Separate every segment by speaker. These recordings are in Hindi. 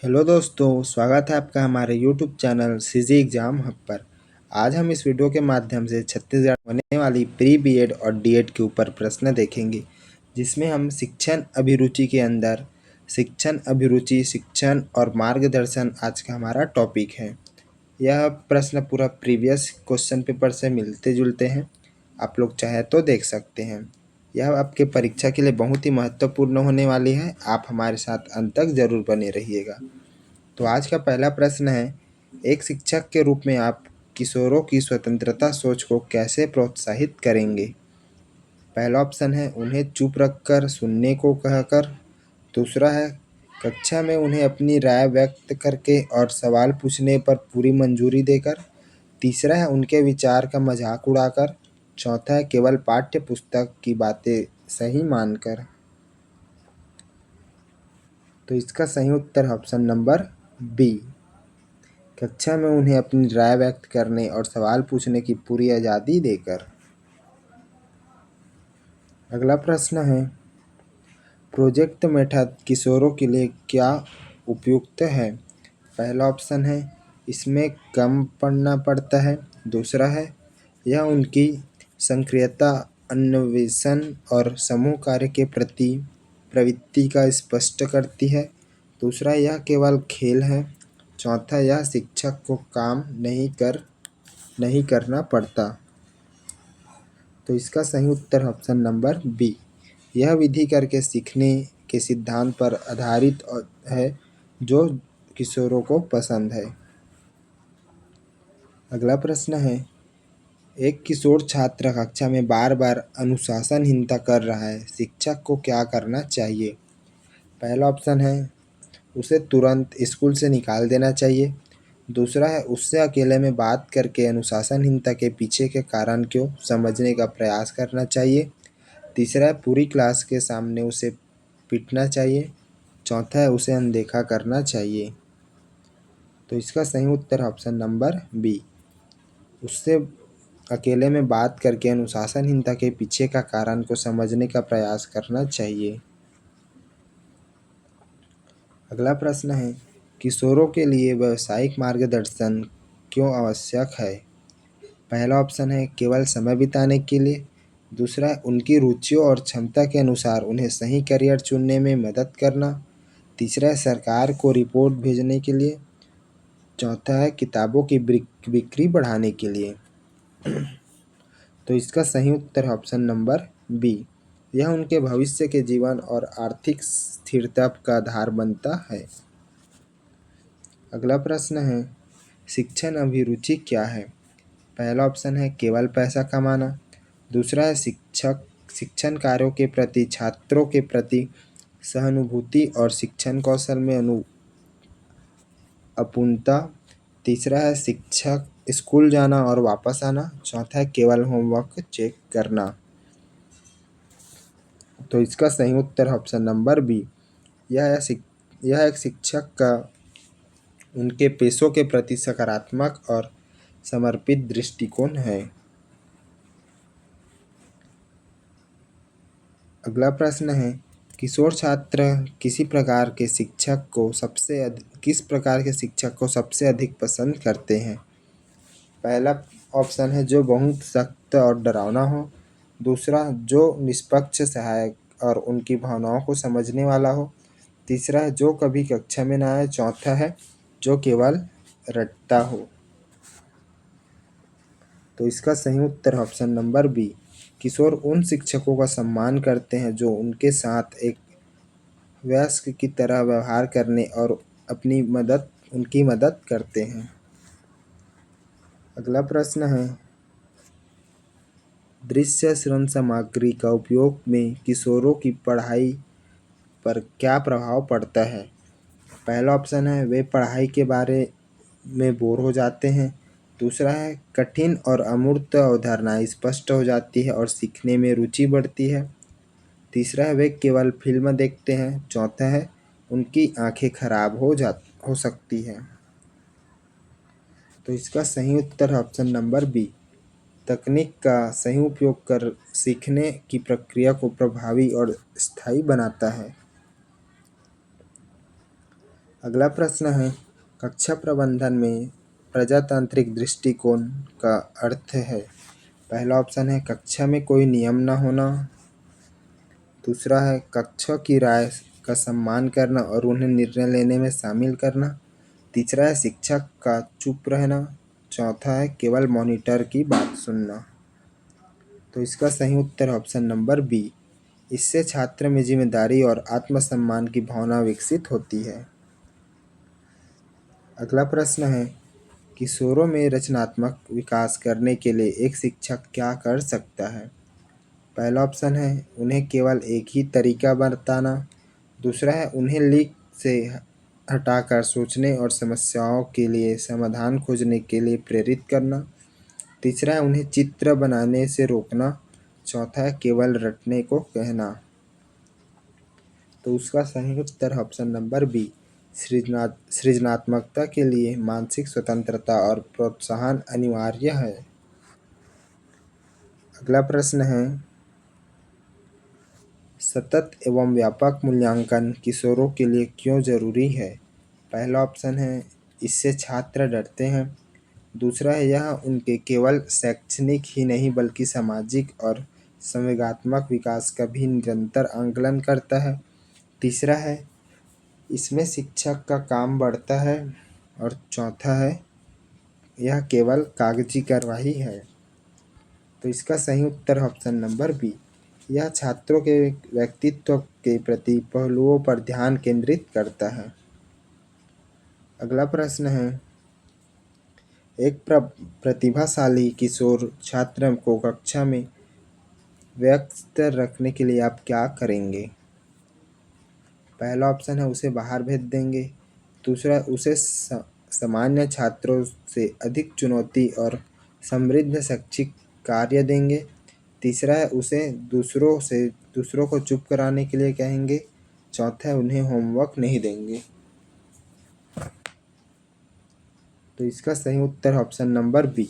Speaker 1: हेलो दोस्तों, स्वागत है आपका हमारे YouTube channel CG exam hub पर। आज हम इस वीडियो के माध्यम से छत्तीसगढ़ होने वाली प्री बीएड और डीएड के ऊपर प्रश्न देखेंगे, जिसमें हम शिक्षण अभिरुचि के अंदर शिक्षण अभिरुचि, शिक्षण और मार्गदर्शन आज का हमारा टॉपिक है। यह प्रश्न पूरा प्रीवियस क्वेश्चन पेपर से मिलते जुलते हैं, आप लोग चाहे तो देख सकते हैं। यह आपके परीक्षा के लिए बहुत ही महत्वपूर्ण होने वाली है, आप हमारे साथ अंत तक ज़रूर बने रहिएगा। तो आज का पहला प्रश्न है, एक शिक्षक के रूप में आप किशोरों की स्वतंत्रता सोच को कैसे प्रोत्साहित करेंगे? पहला ऑप्शन है उन्हें चुप रखकर सुनने को कहकर। दूसरा है कक्षा में उन्हें अपनी राय व्यक्त करके और सवाल पूछने पर पूरी मंजूरी देकर। तीसरा है उनके विचार का मजाक उड़ाकर। चौथा है केवल पाठ्य पुस्तक की बातें सही मानकर। तो इसका सही उत्तर ऑप्शन नंबर बी, कक्षा में उन्हें अपनी राय व्यक्त करने और सवाल पूछने की पूरी आज़ादी देकर। अगला प्रश्न है, प्रोजेक्ट मेथड किशोरों के लिए क्या उपयुक्त है? पहला ऑप्शन है इसमें कम पढ़ना पड़ता है। दूसरा है यह उनकी सक्रियता, अन्वेषण और समूह कार्य के प्रति प्रवृत्ति का स्पष्ट करती है। दूसरा यह केवल खेल है। चौथा यह शिक्षक को काम नहीं करना पड़ता। तो इसका सही उत्तर ऑप्शन नंबर बी, यह विधि करके सीखने के सिद्धांत पर आधारित है जो किशोरों को पसंद है। अगला प्रश्न है, एक किशोर छात्र कक्षा में बार बार अनुशासनहीनता कर रहा है, शिक्षक को क्या करना चाहिए? पहला ऑप्शन है उसे तुरंत स्कूल से निकाल देना चाहिए। दूसरा है उससे अकेले में बात करके अनुशासनहीनता के पीछे के कारण क्यों समझने का प्रयास करना चाहिए। तीसरा है पूरी क्लास के सामने उसे पीटना चाहिए। चौथा है उसे अनदेखा करना चाहिए। तो इसका सही उत्तर ऑप्शन नंबर बी, उससे अकेले में बात करके अनुशासनहीनता के पीछे का कारण को समझने का प्रयास करना चाहिए। अगला प्रश्न है, किशोरों के लिए व्यावसायिक मार्गदर्शन क्यों आवश्यक है? पहला ऑप्शन है केवल समय बिताने के लिए। दूसरा है उनकी रुचियों और क्षमता के अनुसार उन्हें सही करियर चुनने में मदद करना। तीसरा है सरकार को रिपोर्ट भेजने के लिए। चौथा है किताबों की बिक्री बढ़ाने के लिए। तो इसका सही उत्तर ऑप्शन नंबर बी, यह उनके भविष्य के जीवन और आर्थिक स्थिरता का आधार बनता है। अगला प्रश्न है, शिक्षण अभिरुचि क्या है? पहला ऑप्शन है केवल पैसा कमाना। दूसरा है शिक्षण कार्यों के प्रति छात्रों के प्रति सहानुभूति और शिक्षण कौशल में अपूर्णता। तीसरा है शिक्षक स्कूल जाना और वापस आना। चौथा है केवल होमवर्क चेक करना। तो इसका सही उत्तर ऑप्शन नंबर बी, यह एक शिक्षक का उनके पेशों के प्रति सकारात्मक और समर्पित दृष्टिकोण है। अगला प्रश्न है, किशोर छात्र किस प्रकार के शिक्षक को सबसे अधिक पसंद करते हैं? पहला ऑप्शन है जो बहुत सख्त और डरावना हो। दूसरा जो निष्पक्ष, सहायक और उनकी भावनाओं को समझने वाला हो। तीसरा है जो कभी कक्षा में ना आए। चौथा है जो केवल रटता हो। तो इसका सही उत्तर ऑप्शन नंबर बी, किशोर उन शिक्षकों का सम्मान करते हैं जो उनके साथ एक वयस्क की तरह व्यवहार करने और उनकी मदद करते हैं। अगला प्रश्न है, दृश्य श्रवण सामग्री का उपयोग में किशोरों की पढ़ाई पर क्या प्रभाव पड़ता है? पहला ऑप्शन है वे पढ़ाई के बारे में बोर हो जाते हैं। दूसरा है कठिन और अमूर्त अवधारणाएं स्पष्ट हो जाती है और सीखने में रुचि बढ़ती है। तीसरा है वे केवल फिल्म देखते हैं। चौथा है उनकी आंखें खराब हो सकती हैं। तो इसका सही उत्तर ऑप्शन नंबर बी, तकनीक का सही उपयोग कर सीखने की प्रक्रिया को प्रभावी और स्थायी बनाता है। अगला प्रश्न है, कक्षा प्रबंधन में प्रजातांत्रिक दृष्टिकोण का अर्थ है। पहला ऑप्शन है कक्षा में कोई नियम न होना। दूसरा है कक्षा की राय का सम्मान करना और उन्हें निर्णय लेने में शामिल करना। तीसरा है शिक्षक का चुप रहना। चौथा है केवल मॉनिटर की बात सुनना। तो इसका सही उत्तर है ऑप्शन नंबर बी। इससे छात्र में जिम्मेदारी और आत्मसम्मान की भावना विकसित होती है। अगला प्रश्न है, किशोरों में रचनात्मक विकास करने के लिए एक शिक्षक क्या कर सकता है। पहला ऑप्शन है उन्हें केवल एक ही तरीका बताना। दूसरा है उन्हें लीक से हटाकर सोचने और समस्याओं के लिए समाधान खोजने के लिए प्रेरित करना। तीसरा है उन्हें चित्र बनाने से रोकना। चौथा है केवल रटने को कहना। तो उसका सही उत्तर है ऑप्शन नंबर बी। सृजनात्मकता के लिए मानसिक स्वतंत्रता और प्रोत्साहन अनिवार्य है। अगला प्रश्न है, सतत एवं व्यापक मूल्यांकन किशोरों के लिए क्यों जरूरी है। पहला ऑप्शन है इससे छात्र डरते हैं। दूसरा है यह उनके केवल शैक्षणिक ही नहीं बल्कि सामाजिक और संवेगात्मक विकास का भी निरंतर आंकलन करता है। तीसरा है इसमें शिक्षक का काम बढ़ता है। और चौथा है यह केवल कागजी कार्रवाई है। तो इसका सही उत्तर है ऑप्शन नंबर बी। यह छात्रों के व्यक्तित्व के प्रति पहलुओं पर ध्यान केंद्रित करता है। अगला प्रश्न है, एक प्रतिभाशाली किशोर छात्र को कक्षा में व्यस्त रखने के लिए आप क्या करेंगे। पहला ऑप्शन है उसे बाहर भेज देंगे। दूसरा उसे सामान्य छात्रों से अधिक चुनौती और समृद्ध शैक्षिक कार्य देंगे। तीसरा है उसे दूसरों को चुप कराने के लिए कहेंगे। चौथा है उन्हें होमवर्क नहीं देंगे। तो इसका सही उत्तर ऑप्शन नंबर बी।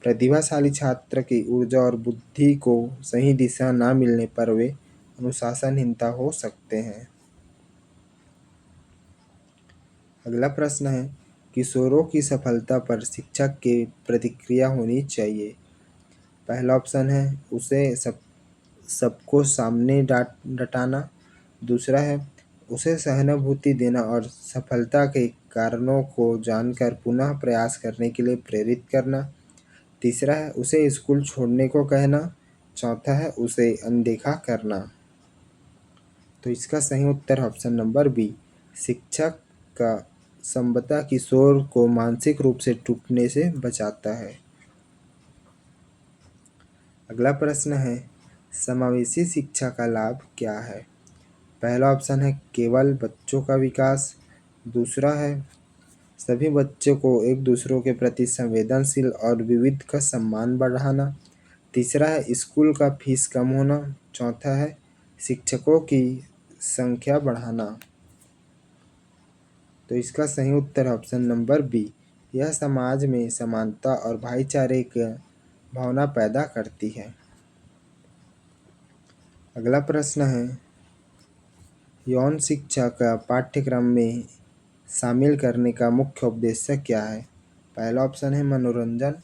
Speaker 1: प्रतिभाशाली छात्र की ऊर्जा और बुद्धि को सही दिशा न मिलने पर वे अनुशासनहीनता हो सकते हैं। अगला प्रश्न है, किशोरों की सफलता पर शिक्षक की प्रतिक्रिया होनी चाहिए। पहला ऑप्शन है उसे सबको सामने डटाना। दूसरा है उसे सहानुभूति देना और सफलता के कारणों को जानकर पुनः प्रयास करने के लिए प्रेरित करना। तीसरा है उसे स्कूल छोड़ने को कहना। चौथा है उसे अनदेखा करना। तो इसका सही उत्तर ऑप्शन नंबर बी। शिक्षक का संबंध किशोर को मानसिक रूप से टूटने से बचाता है। अगला प्रश्न है, समावेशी शिक्षा का लाभ क्या है। पहला ऑप्शन है केवल बच्चों का विकास। दूसरा है सभी बच्चों को एक दूसरों के प्रति संवेदनशील और विविध का सम्मान बढ़ाना। तीसरा है स्कूल का फीस कम होना। चौथा है शिक्षकों की संख्या बढ़ाना। तो इसका सही उत्तर है ऑप्शन नंबर बी। यह समाज में समानता और भाईचारे की भावना पैदा करती है। अगला प्रश्न है, यौन शिक्षा का पाठ्यक्रम में शामिल करने का मुख्य उद्देश्य क्या है। पहला ऑप्शन है मनोरंजन।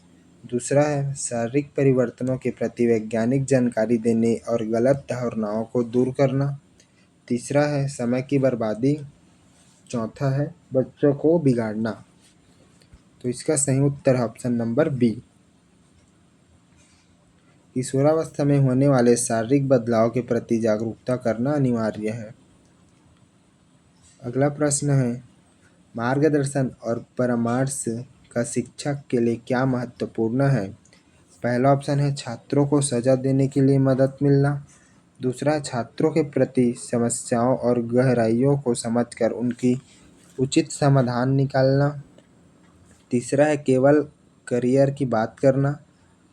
Speaker 1: दूसरा है शारीरिक परिवर्तनों के प्रति वैज्ञानिक जानकारी देने और गलत धारणाओं को दूर करना। तीसरा है समय की बर्बादी। चौथा है बच्चों को बिगाड़ना। तो इसका सही उत्तर है ऑप्शन नंबर बी। किशोरावस्था में होने वाले शारीरिक बदलाव के प्रति जागरूकता करना अनिवार्य है। अगला प्रश्न है, मार्गदर्शन और परामर्श का शिक्षक के लिए क्या महत्वपूर्ण है। पहला ऑप्शन है छात्रों को सजा देने के लिए मदद मिलना। दूसरा छात्रों के प्रति समस्याओं और गहराइयों को समझकर उनकी उचित समाधान निकालना। तीसरा है केवल करियर की बात करना।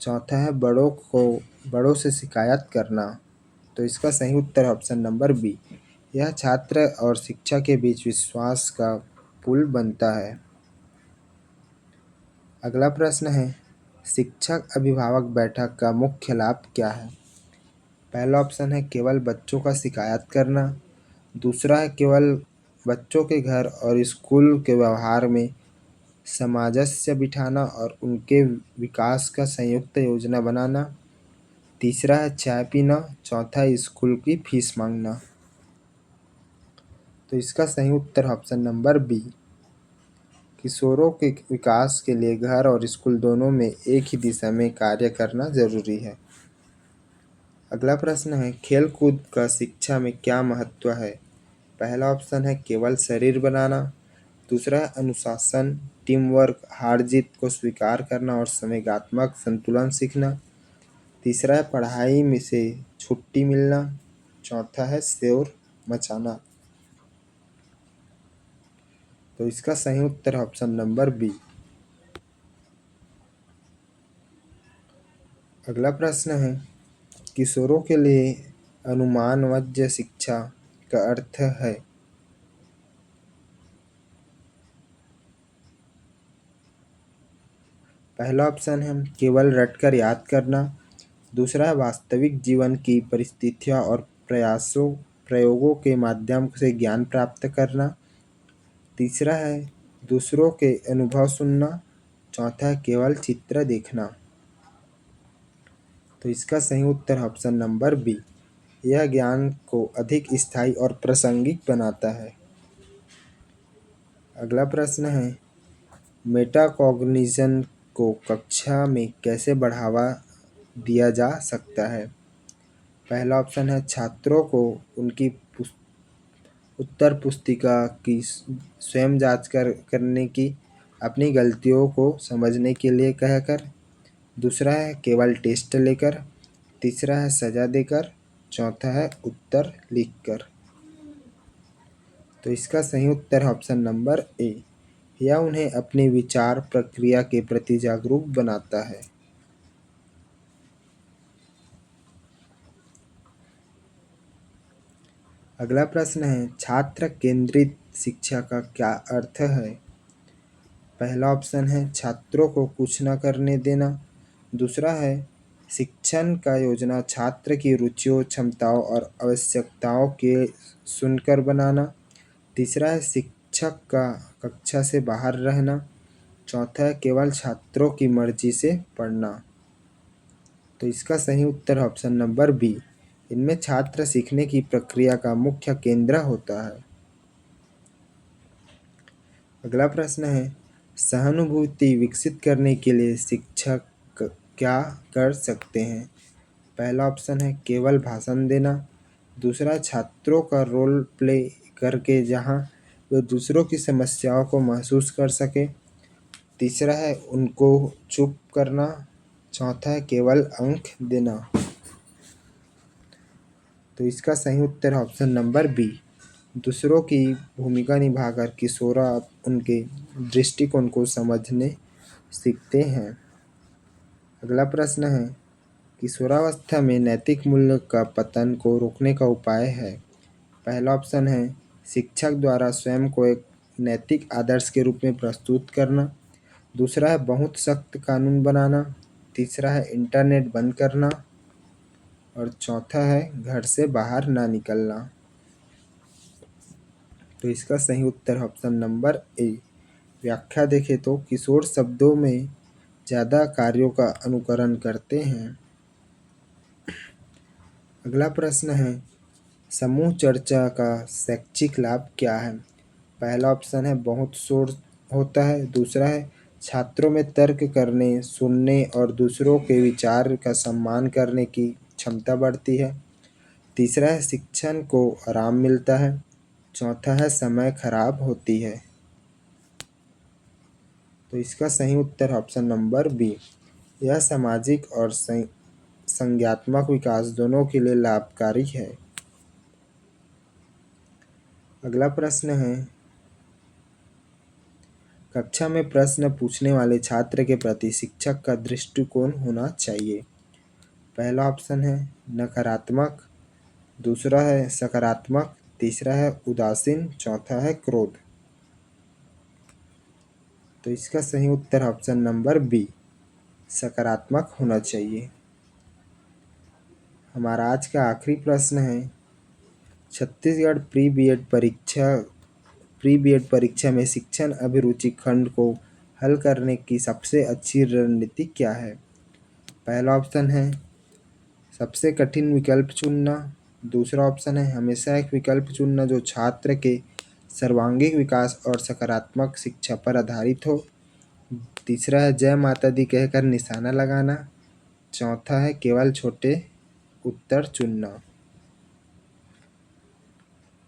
Speaker 1: चौथा है बड़ों से शिकायत करना। तो इसका सही उत्तर है ऑप्शन नंबर बी। यह छात्र और शिक्षा के बीच विश्वास का पुल बनता है। अगला प्रश्न है, शिक्षक अभिभावक बैठक का मुख्य लाभ क्या है। पहला ऑप्शन है केवल बच्चों का शिकायत करना। दूसरा है केवल बच्चों के घर और स्कूल के व्यवहार में सामंजस्य बिठाना और उनके विकास का संयुक्त योजना बनाना। तीसरा है चाय पीना। चौथा है स्कूल की फीस मांगना। तो इसका सही उत्तर ऑप्शन नंबर बी। किशोरों के विकास के लिए घर और स्कूल दोनों में एक ही दिशा में कार्य करना जरूरी है। अगला प्रश्न है खेल कूद का शिक्षा में क्या महत्व है। पहला ऑप्शन है केवल शरीर बनाना। दूसरा है अनुशासन, टीम वर्क, हार जीत को स्वीकार करना और संवेगात्मक संतुलन सीखना। तीसरा है पढ़ाई में से छुट्टी मिलना। चौथा है शोर मचाना। तो इसका सही उत्तर है ऑप्शन नंबर बी। अगला प्रश्न है किशोरों के लिए अनुमानवज्य शिक्षा का अर्थ है। पहला ऑप्शन है केवल रटकर याद करना। दूसरा है वास्तविक जीवन की परिस्थितियों और प्रयोगों के माध्यम से ज्ञान प्राप्त करना। तीसरा है दूसरों के अनुभव सुनना। चौथा है केवल चित्र देखना। तो इसका सही उत्तर ऑप्शन नंबर बी। यह ज्ञान को अधिक स्थायी और प्रासंगिक बनाता है। अगला प्रश्न है मेटाकॉग्निशन को कक्षा में कैसे बढ़ावा दिया जा सकता है। पहला ऑप्शन है छात्रों को उनकी उत्तर पुस्तिका की स्वयं जांच करने की, अपनी गलतियों को समझने के लिए कहकर। दूसरा है केवल टेस्ट लेकर। तीसरा है सजा देकर। चौथा है उत्तर लिखकर। तो इसका सही उत्तर है ऑप्शन नंबर ए। यह उन्हें अपनी विचार प्रक्रिया के प्रति जागरूक बनाता है। अगला प्रश्न है छात्र केंद्रित शिक्षा का क्या अर्थ है। पहला ऑप्शन है छात्रों को कुछ न करने देना। दूसरा है शिक्षण का योजना छात्र की रुचियों, क्षमताओं और आवश्यकताओं के सुनकर बनाना। तीसरा है शिक्षक का कक्षा से बाहर रहना। चौथा है केवल छात्रों की मर्जी से पढ़ना। तो इसका सही उत्तर ऑप्शन नंबर बी। इनमें छात्र सीखने की प्रक्रिया का मुख्य केंद्र होता है। अगला प्रश्न है सहानुभूति विकसित करने के लिए शिक्षक क्या कर सकते हैं। पहला ऑप्शन है केवल भाषण देना। दूसरा छात्रों का रोल प्ले करके जहां वे दूसरों की समस्याओं को महसूस कर सके। तीसरा है उनको चुप करना। चौथा है केवल अंक देना। तो इसका सही उत्तर है ऑप्शन नंबर बी। दूसरों की भूमिका निभाकर किशोर उनके दृष्टिकोण को समझने सीखते हैं। अगला प्रश्न है किशोरावस्था में नैतिक मूल्य का पतन को रोकने का उपाय है। पहला ऑप्शन है शिक्षक द्वारा स्वयं को एक नैतिक आदर्श के रूप में प्रस्तुत करना। दूसरा है बहुत सख्त कानून बनाना। तीसरा है इंटरनेट बंद करना। और चौथा है घर से बाहर ना निकलना। तो इसका सही उत्तर ऑप्शन नंबर ए। व्याख्या देखें तो किशोर शब्दों में ज़्यादा कार्यों का अनुकरण करते हैं। अगला प्रश्न है समूह चर्चा का शैक्षिक लाभ क्या है। पहला ऑप्शन है बहुत शोर होता है। दूसरा है छात्रों में तर्क करने, सुनने और दूसरों के विचार का सम्मान करने की क्षमता बढ़ती है। तीसरा है शिक्षण को आराम मिलता है। चौथा है समय खराब होती है। तो इसका सही उत्तर ऑप्शन नंबर बी। यह सामाजिक और संज्ञात्मक विकास दोनों के लिए लाभकारी है। अगला प्रश्न है कक्षा में प्रश्न पूछने वाले छात्र के प्रति शिक्षक का दृष्टिकोण होना चाहिए। पहला ऑप्शन है नकारात्मक। दूसरा है सकारात्मक। तीसरा है उदासीन। चौथा है क्रोध। तो इसका सही उत्तर ऑप्शन नंबर बी सकारात्मक होना चाहिए। हमारा आज का आखिरी प्रश्न है छत्तीसगढ़ प्री बीएड परीक्षा प्री बीएड परीक्षा में शिक्षण अभिरुचि खंड को हल करने की सबसे अच्छी रणनीति क्या है? पहला ऑप्शन है सबसे कठिन विकल्प चुनना। दूसरा ऑप्शन है हमेशा एक विकल्प चुनना जो छात्र के सर्वांगीण विकास और सकारात्मक शिक्षा पर आधारित हो। तीसरा है जय माता दी कहकर निशाना लगाना। चौथा है केवल छोटे उत्तर चुनना।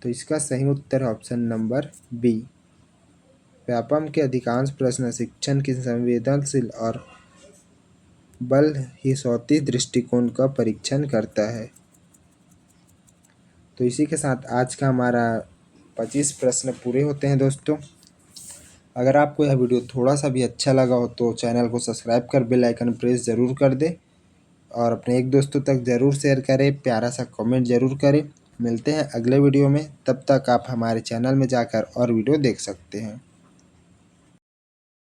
Speaker 1: तो इसका सही उत्तर है ऑप्शन नंबर बी। व्यापम के अधिकांश प्रश्न शिक्षण की संवेदनशील और बल हिसौती दृष्टिकोण का परीक्षण करता है। तो इसी के साथ आज का हमारा 25 प्रश्न पूरे होते हैं दोस्तों। अगर आपको यह वीडियो थोड़ा सा भी अच्छा लगा हो तो चैनल को सब्सक्राइब कर बेल आइकन प्रेस ज़रूर कर दें और अपने एक दोस्तों तक ज़रूर शेयर करें, प्यारा सा कमेंट ज़रूर करें। मिलते हैं अगले वीडियो में, तब तक आप हमारे चैनल में जाकर और वीडियो देख सकते हैं।